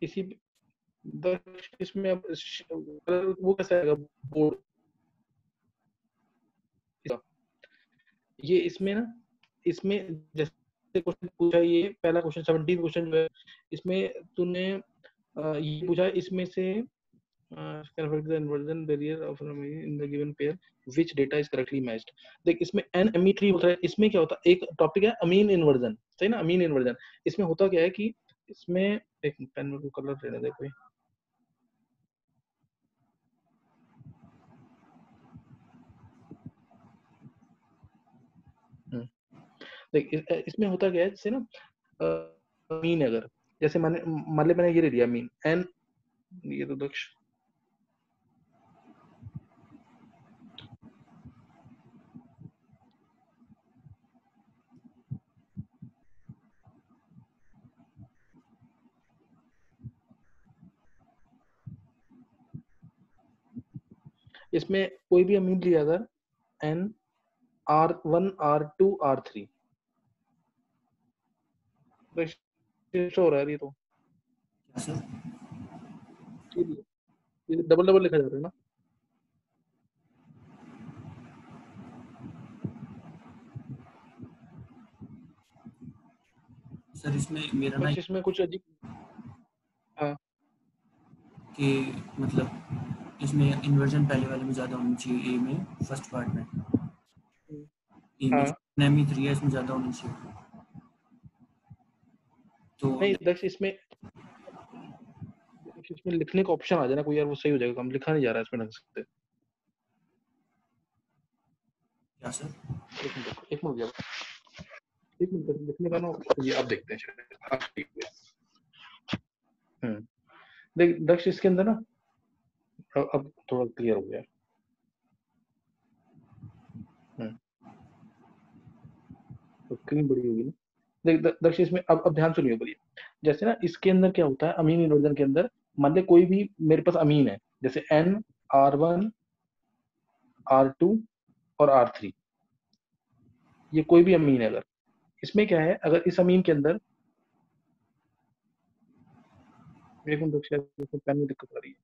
इसी दक्ष इसमें अब वो कैसा आएगा बोर्ड, ये इसमें ना, इसमें जैसे क्वेश्चन पूछा, ये पहला क्वेश्चन 17 क्वेश्चन जो है इसमें तूने ये पूछा, इसमें से calculate the inversion barrier of in the given pair which data is correctly matched। देख इसमें NME3 होता है, इसमें क्या होता है, एक टॉपिक है अमीन इन्वर्जन, सही ना, अमीन इन्वर्जन। इसमें होता क्या है कि इसमें एक पेन में को कलर देना दे कोई, देख इसमें होता क्या है, जैसे ना मीन, अगर जैसे मैंने ये दे दिया मीन एन, ये तो दक्ष इसमें कोई भी अमीन लिया अगर एन R1 R2 R3 हो रहा है, ये तो ये डबल डबल लिखा जा रहा है ना। सर इसमें मेरा ना इसमें कुछ अजीब, हाँ कि मतलब इसमें इन्वर्जन पहले वाले में ज़्यादा होनी चाहिए, ए में फर्स्ट पार्ट में, ए में NME3 है इसमें ज़्यादा होनी चाहिए। तो नहीं दक्ष इसमें लिखने का ऑप्शन आ जाए ना कोई यार, वो सही हो जाएगा, हम लिखा नहीं जा रहा है इसमें ढंग से। क्या सर? एक मिनट लिखने का ना, ये आप देखते हैं शायद। देख दक्ष इसके अंदर ना अब थोड़ा क्लियर हो गया। तो स्क्रीन बड़ी होगी ना, देख दक्ष इसमें अब ध्यान सुनिए बोलिए, जैसे ना इसके अंदर क्या होता है, अमीन इन्वर्जन के अंदर मान ले कोई भी मेरे पास अमीन है, जैसे N R1 R2 और R3, ये कोई भी अमीन है, अगर इसमें क्या है, अगर इस अमीन के अंदर, एक मिनट शायद पेन में दिक्कत आ रही है,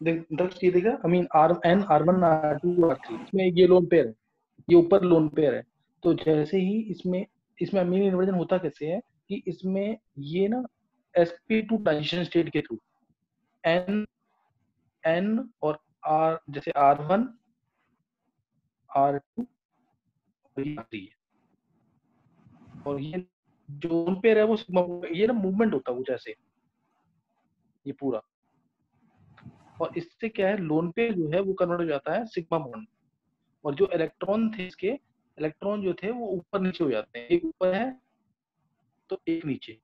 देख दक्ष ये देखा अमीन N R1 R2 R3, इसमें ये लोन पेयर है, ये ऊपर लोन पेयर है। तो जैसे ही इसमें अमीन इन्वर्जन होता कैसे है कि इसमें ये ना sp2 ट्रांजिशन स्टेट के थ्रू N और R, जैसे R1 R2 और ये R3 है, और ये जो लोन पेयर है वो ये ना मूवमेंट होता है कुछ ऐसे, ये पूरा, और इससे क्या है, लोन पेयर जो है वो कन्वर्ट हो जाता है सिग्मा बॉन्ड, और जो इलेक्ट्रॉन थे इसके, इलेक्ट्रॉन जो थे वो ऊपर नीचे हो जाते हैं, एक ऊपर है तो एक नीचे,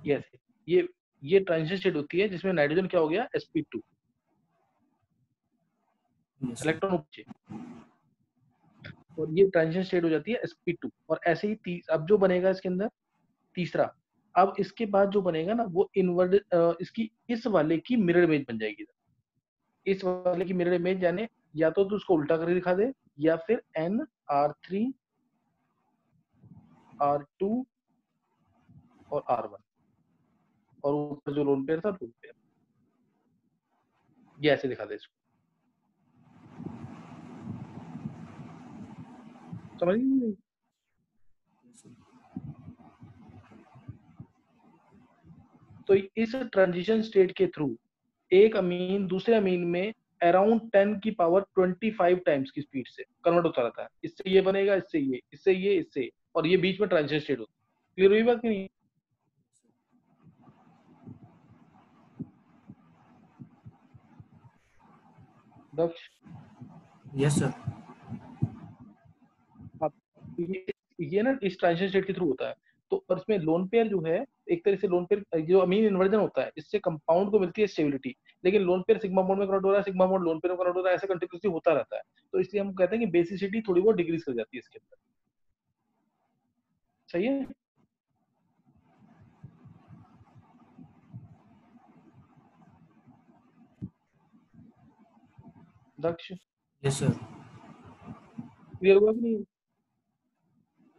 ऐसे ये ट्रांजिशन स्टेट होती है जिसमें नाइट्रोजन क्या हो गया sp2, इलेक्ट्रॉन नीचे, और ये ट्रांजिशन स्टेट हो जाती है sp2, और ऐसे ही अब जो बनेगा इसके अंदर तीसरा, अब इसके बाद जो बनेगा ना वो इनवर्ट, इसकी इस वाले की मिरर इमेज बन जाएगी, इस वाले की मिरर इमेज, यानी या तो तू उसको उल्टा करके दिखा दे, या फिर N R3 R2 और R1 और ऊपर जो लोन पेयर था लोन पेयर, ये ऐसे दिखा दे इसको, समझ गए? तो इस ट्रांजिशन स्टेट के थ्रू एक अमीन दूसरे अमीन में अराउंड 10 की पावर 25 टाइम्स की स्पीड से कन्वर्ट होता रहता है, इससे ये बनेगा, इससे ये, इससे ये, इससे, और ये बीच में ट्रांजिशन स्टेट होता है। क्लियर हुई बात कि नहीं दक्ष? Yes sir. ये ना इस ट्रांजिशन स्टेट के थ्रू होता है, तो और इसमें लोन पेयर जो है, एक तरह से लोन पेयर जो अमीन इन्वर्जन होता है, इससे कंपाउंड को मिलती है स्टेबिलिटी, लेकिन लोन पेयर सिग्मा बॉन्ड में कन्वर्ट हो रहा है, सिग्मा बॉन्ड लोन पेयर में कन्वर्ट हो रहा है, ऐसा कंटिन्यूसली होता रहता है। तो इसलिए हम कहते हैं कि बेसिसिटी थोड़ी बहुत डिक्रीज कर जाती है इसके अंदर। सही है। दक्ष, यस सर। क्लियर हुआ कि नहीं?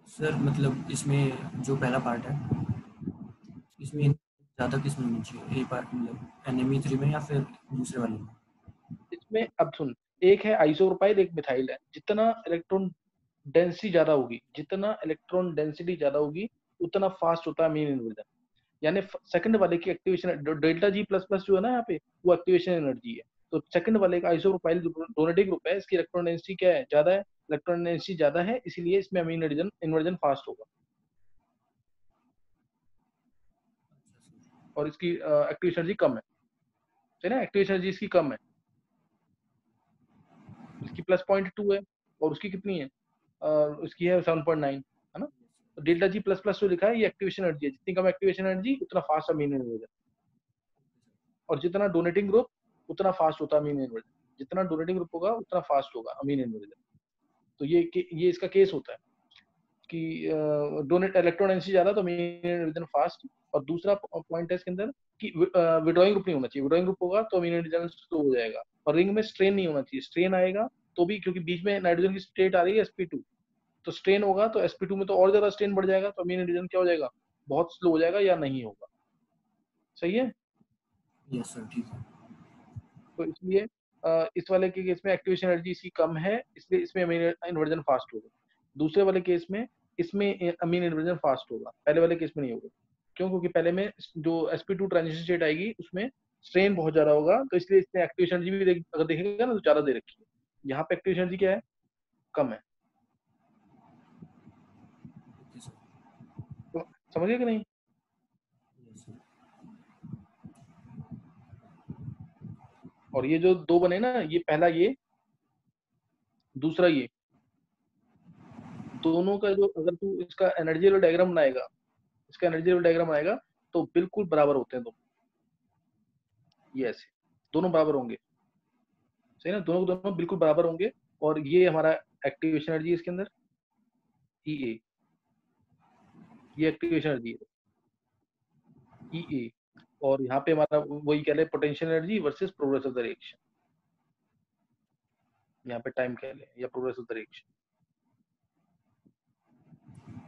सर मतलब इसमें जो पहला पार्ट है, इसमें ज़्यादा किस में होनी चाहिए, ए पार्ट मतलब NME3 में या फिर दूसरे वाले में? इसमें अब सुन, एक है आइसोप्रोपाइल, एक मिथाइल है। जितना इलेक्ट्रॉन डेंसिटी ज्यादा होगी, जितना इलेक्ट्रॉन डेंसिटी ज्यादा होगी, उतना फास्ट होता है अमीन इन्वर्जन। यानी सेकंड वाले की activation delta G plus plus जो है ना यहाँ पे, वो एक्टिवेशन एनर्जी है। तो सेकंड वाले का आइसोप्रोपाइल जो डोनेटिक ग्रुप है, इसकी इलेक्ट्रॉन डेंसिटी क्या है, ज्यादा है, इलेक्ट्रॉन डेंसिटी ज्यादा है, इसीलिए इसमें अमीन इन्वर्जन फास्ट होगा। और इसकी एक्टिवेशन एनर्जी कम है ना, एक्टिवेशन एनर्जी इसकी कम है, इसकी +0.2 है, और उसकी कितनी है, उसकी है 7.9, है ना। तो डेल्टा जी प्लस प्लस जो लिखा है, ये एक्टिवेशन एनर्जी है, जितनी कम एक्टिवेशन एनर्जी उतना फास्ट अमीन इन्वर्जन। और जितना डोनेटिंग ग्रुप उतना फास्ट होता है अमीन इन्वर्जन, जितना डोनेटिंग ग्रुप होगा उतना फास्ट होगा अमीन इन्वर्जन। तो ये इसका केस होता है कि डोनेट इलेक्ट्रॉन डेंसिटी ज्यादा तो अमीन इन्वर्जन फास्ट। और दूसरा पॉइंट है इसके अंदर कि विड्रॉइंग ग्रुप नहीं होना चाहिए, विड्रॉइंग ग्रुप होगा तो अमीन इन्वर्जन स्लो हो जाएगा। और रिंग में स्ट्रेन नहीं होना चाहिए, स्ट्रेन आएगा तो भी, क्योंकि बीच में नाइट्रोजन की स्टेट आ रही है sp2, तो स्ट्रेन होगा तो sp2 में तो और ज्यादा स्ट्रेन बढ़ जाएगा, तो अमीन इन्वर्जन क्या हो जाएगा, बहुत स्लो हो जाएगा या नहीं होगा। सही है। यस सर, ठीक है। तो इसलिए इस वाले के केस में एक्टिवेशन एनर्जी इसकी कम है, इसलिए इसमें अमीन इन्वर्जन फास्ट होगा। दूसरे वाले केस में इसमें अमीन इन्वर्जन फास्ट होगा, पहले वाले केस में नहीं होगा। क्यों? क्योंकि पहले में जो sp2 ट्रांजिशन स्टेट आएगी उसमें स्ट्रेन बहुत ज्यादा होगा, तो इसलिए इसमें एक्टिवेशन एनर्जी भी अगर देखेगा ना तो ज्यादा दे रखी है। यहाँ पे एक्टिवेशन एनर्जी क्या है, कम है। Okay sir. तो समझ गए कि नहीं? Yes sir. और ये जो दो बने ना, ये पहला ये, दूसरा ये, दोनों का जो अगर तू इसका एनर्जी लेवल डायग्राम बनाएगा, इसका एनर्जी लेवल डायग्राम आएगा तो बिल्कुल बराबर होते हैं दोनों, ये ऐसे दोनों बराबर होंगे। सही ना, दोनों दोनों बिल्कुल बराबर होंगे। और ये हमारा एक्टिवेशन एनर्जी इसके अंदर EA, ये एक्टिवेशन एनर्जी है EA। और यहाँ पे हमारा वही कह ले potential energy versus progress of the reaction, यहाँ पे टाइम कह ले या progress of the reaction.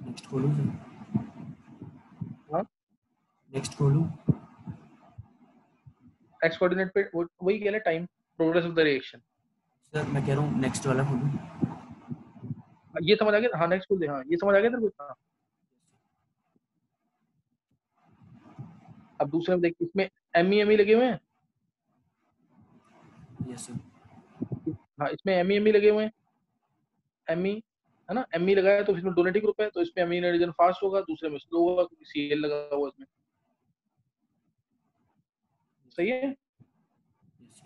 Next खोलूं सर? हाँ, नेक्स्ट खोलूं? एक्स कोऑर्डिनेट पे वही कह ले time, progress of the reaction. Sir मैं कह रहा हूँ नेक्स्ट वाला खोलूं? ये समझ आ गया? हाँ नेक्स्ट बोल दे, हाँ ये समझ आ गया तेरे को? हाँ। अब दूसरे में देख, इसमें ME लगे हुए हैं। Yes sir. हाँ, इसमें ME लगे हुए हैं, ME है ना, ME लगाया तो इसमें डोनेटिक ग्रुप है, तो इसमें अमीन एनर्जी फास्ट होगा, दूसरे में स्लो होगा क्योंकि Cl लगा हुआ है इसमें। सही है। यस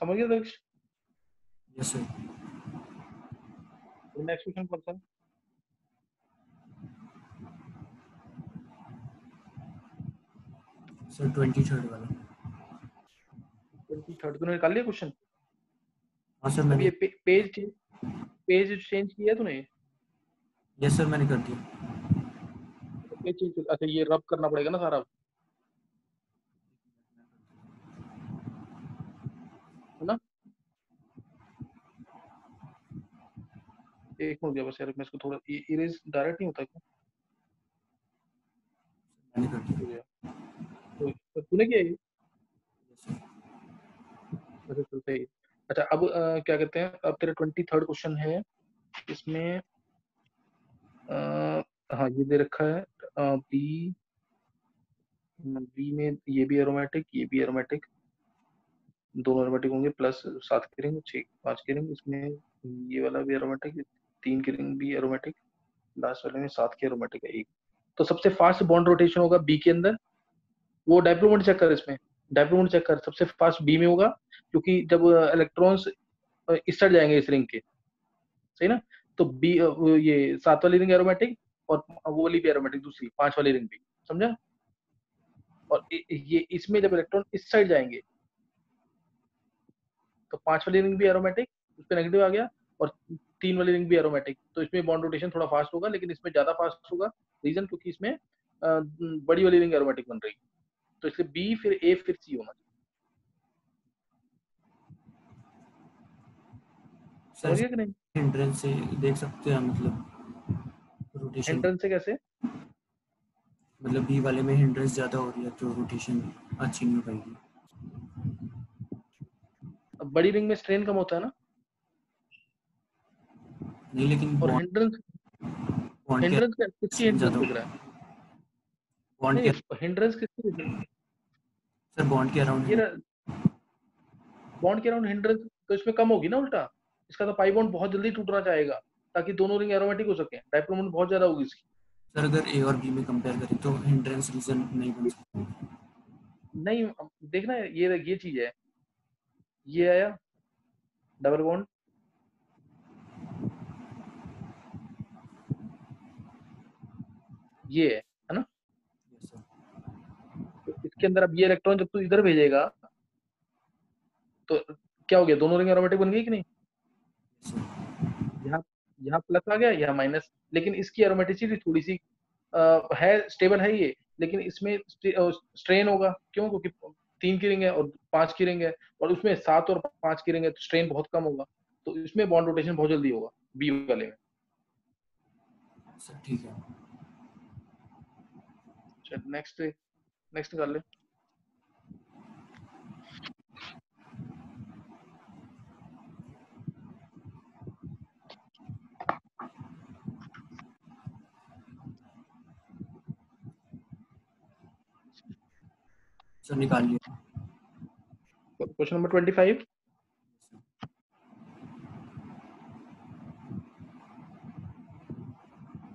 समझ गया दक्ष? सर। नेक्स्ट क्वेश्चन कौन सा? सर 23rd वाला। 23rd तूने निकाल लिया क्वेश्चन? हाँ सर अब मैंने। ये पेज चेंज किया है तूने? यस सर मैंने कर दिया। पेज चेंज, अच्छा ये रब करना पड़ेगा ना सारा, है ना। एक मिनट गया बस यार, मैं इसको थोड़ा इरेज डायरेक्ट नहीं होता क्या? मैंने कर दिया। हो गया। तो तूने किया ये? Yes sir. अच्छा चलते ही। अच्छा अब क्या कहते हैं, अब तेरा 23rd क्वेश्चन है, इसमें हाँ ये दे रखा है बी, बी में ये भी एरोमेटिक, ये भी एरोमेटिक, दोनों एरोमेटिक होंगे, प्लस 7 की रिंग, 6 5 की रिंग, इसमें ये वाला भी एरोमेटिक, 3 की रिंग भी एरोमेटिक, लास्ट वाले में 7 की एरोमेटिक है एक। तो सबसे फास्ट बॉन्ड रोटेशन होगा बी के अंदर, वो डायप्लोमोट चेक कर, इसमें डायप्लोमोट चेक कर, सबसे फास्ट बी में होगा, क्योंकि जब इलेक्ट्रॉन्स इस साइड जाएंगे इस रिंग के, सही ना। तो बी ये 7 वाली रिंग एरोमेटिक और वो वाली भी एरोमेटिक, दूसरी 5 वाली रिंग भी, समझा। और ये इसमें जब इलेक्ट्रॉन इस साइड जाएंगे तो 5 वाली रिंग भी एरोमेटिक, उस पर नेगेटिव आ गया, और 3 वाली रिंग भी एरोमेटिक, तो इसमें बॉन्ड रोटेशन थोड़ा फास्ट होगा, लेकिन इसमें ज्यादा फास्ट होगा। रीजन क्योंकि इसमें बड़ी वाली रिंग एरोमेटिक बन रही है, तो इसलिए बी फिर ए फिर सी होना चाहिए। समझ गया कि नहीं? हिंड्रेंस से देख सकते हैं मतलब रोटेशन, हिंड्रेंस से कैसे? मतलब बी वाले में हिंड्रेंस ज्यादा हो रही है तो रोटेशन अच्छी नहीं हो पाएगी। बड़ी रिंग में स्ट्रेन कम होता है ना। नहीं लेकिन और हिंड्रेंस के किसकी हिंड्रेंस ज्यादा दिख रहा है? बॉन्ड नहीं, के, हिंड्रेंस किसकी दिख रहा है? सर बॉन्ड के अराउंड ये बॉन्ड के अराउंड हिंड्रेंस तो इसमें कम होगी ना उल्टा। इसका तो पाई बॉन्ड बहुत जल्दी टूटना चाहेगा ताकि दोनों रिंग एरोमेटिक हो सके, डाइपोल मोमेंट बहुत ज्यादा होगी इसकी। सर अगर ए और बी में कंपेयर करें तो हिंड्रेंस रीजन नहीं बन सकता। नहीं, देखना ये चीज है, ये आया डबल बॉन्ड, ये है ना। Yes sir. तो इसके अंदर अब ये इलेक्ट्रॉन जब तू इधर भेजेगा तो क्या हो गया, दोनों रिंग एरोमेटिक बन गई कि नहीं। Yes sir. यहाँ यहाँ प्लस आ गया, यहाँ माइनस, लेकिन इसकी एरोमेटिसिटी थोड़ी सी है, स्टेबल है ये, लेकिन इसमें स्ट्रेन होगा। क्यों? क्योंकि 3 की रिंग है और 5 की रिंग है, और उसमें 7 और 5 की रिंग है, तो स्ट्रेन बहुत कम होगा, तो इसमें बॉन्ड रोटेशन बहुत जल्दी होगा बी वाले में। सर ठीक है। चल नेक्स्ट नेक्स्ट कर ले। सर निकाल लिया। Question number 25।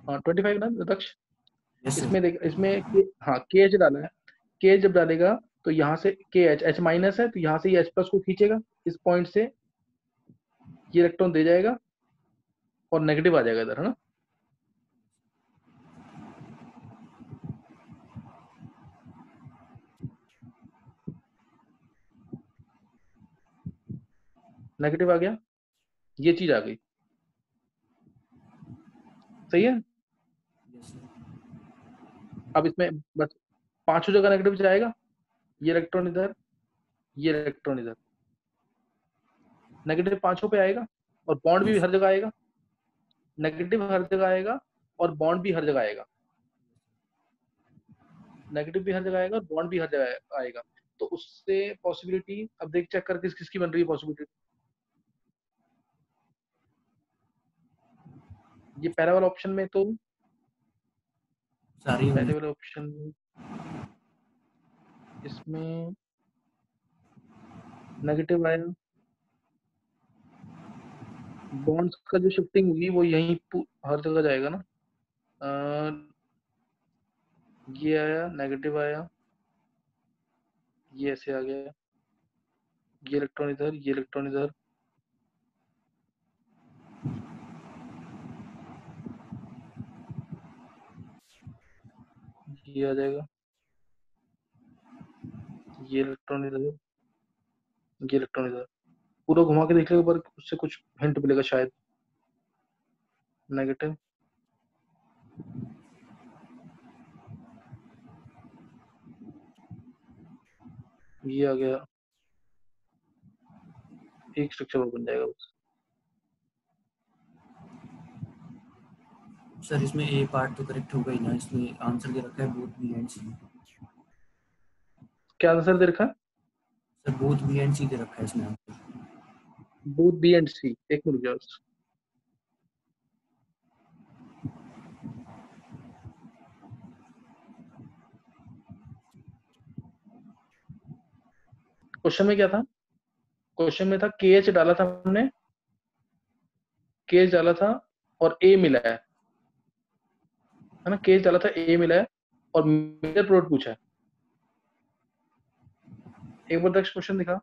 हाँ 25 ना दक्ष। Yes sir. इसमें देख, इसमें हाँ के एच डाला है। के एच जब डालेगा तो यहाँ से के एच एच माइनस है, तो यहाँ से ये एच प्लस को खींचेगा, इस पॉइंट से ये इलेक्ट्रॉन दे जाएगा और नेगेटिव आ जाएगा इधर, है ना। नेगेटिव आ गया, ये चीज आ गई, सही है। Yes sir. अब इसमें बस पांचों जगह नेगेटिव जाएगा, ये इलेक्ट्रॉन इधर, ये इलेक्ट्रॉन इधर, नेगेटिव पांचों पे आएगा, और बॉन्ड भी यस हर जगह आएगा, नेगेटिव हर जगह आएगा और बॉन्ड भी हर जगह आएगा, नेगेटिव भी हर जगह आएगा और बॉन्ड भी हर जगह आएगा। तो उससे पॉसिबिलिटी अब देख चेक कर किस किसकी बन रही है पॉसिबिलिटी। ये पहला वाला ऑप्शन में तो, सारी होंगी। पहले वाले ऑप्शन में इसमें नेगेटिव आया, बॉन्ड्स का जो शिफ्टिंग हुई वो यहीं हर जगह जाएगा ना। ये आया नेगेटिव आया, ये ऐसे आ गया, ये इलेक्ट्रॉन इधर, ये इलेक्ट्रॉन इधर, ये आ जाएगा, ये इलेक्ट्रॉन इधर, ये इलेक्ट्रॉन इधर, पूरा घुमा के देखने के बाद उससे कुछ हिंट मिलेगा शायद। नेगेटिव, ये आ गया, एक स्ट्रक्चर और बन जाएगा बस। सर इसमें ए पार्ट तो करेक्ट होगा ही ना, इसमें आंसर दे रखा है बोथ बी एंड सी। क्या आंसर दे रखा है? सर बोथ बी एंड सी दे रखा है इसमें आंसर। बोथ बी एंड सी, एक मिनट जाओ। क्वेश्चन में क्या था? क्वेश्चन में था के एच डाला था हमने, के एच डाला था और ए मिला है ना, के एच डाला था ए मिला है और मेजर प्रोडक्ट पूछा है। एक बार नेक्स्ट क्वेश्चन दिखा।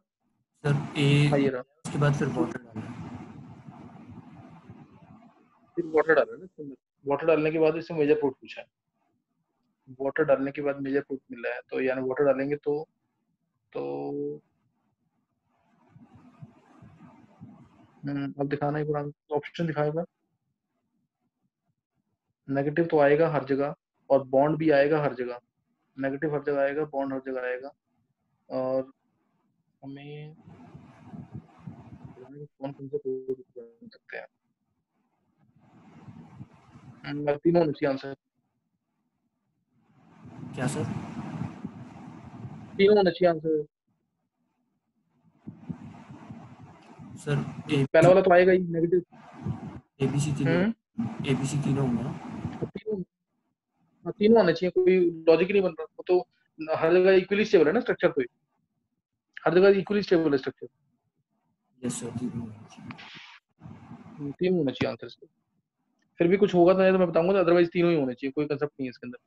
सर ए हाँ ये रहा। उसके बाद फिर वाटर डालना है। फिर वाटर डाला ना इसके अंदर, वाटर डालने के बाद इससे मेजर फ्रूट पूछा है, वाटर डालने के बाद मेजर फ्रूट मिल रहा है, तो यानी वाटर डालेंगे तो अब दिखाना ही पूरा ऑप्शन दिखाएगा। नेगेटिव तो आएगा हर जगह और बॉन्ड भी आएगा हर जगह, नेगेटिव हर जगह आएगा, बॉन्ड हर जगह आएगा। और हमें कौन कौन से बन सकते हैं, तीनों होने चाहिए आंसर, क्या सर? तीनों होने चाहिए आंसर। सर पहला वाला तो आएगा ही नेगेटिव। एबीसी तीनों, एबीसी तीनों होंगे ना? तीनों, तीनों होने चाहिए, कोई लॉजिक ही नहीं बन रहा, वो तो हर जगह इक्वली स्टेबल है ना स्ट्रक्चर, तो हर जगह इक्वली स्टेबल है स्ट्रक्चर। यस सर, तीनों होने चाहिए। तीन होना चाहिए आंसर इसके, फिर भी कुछ होगा तो नहीं तो मैं बताऊंगा, अदरवाइज तीनों ही होने चाहिए, कोई कंसेप्ट नहीं है इसके अंदर।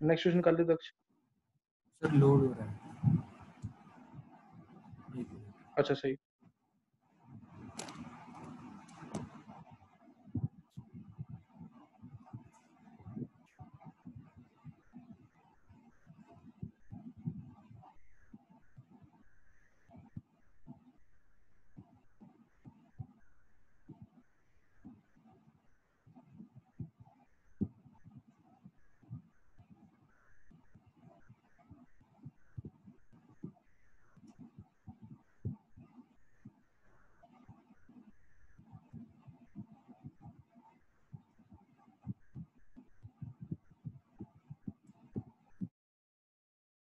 नेक्स्ट क्वेश्चन कर ले दक्ष। सर लोड हो रहा है। अच्छा सही।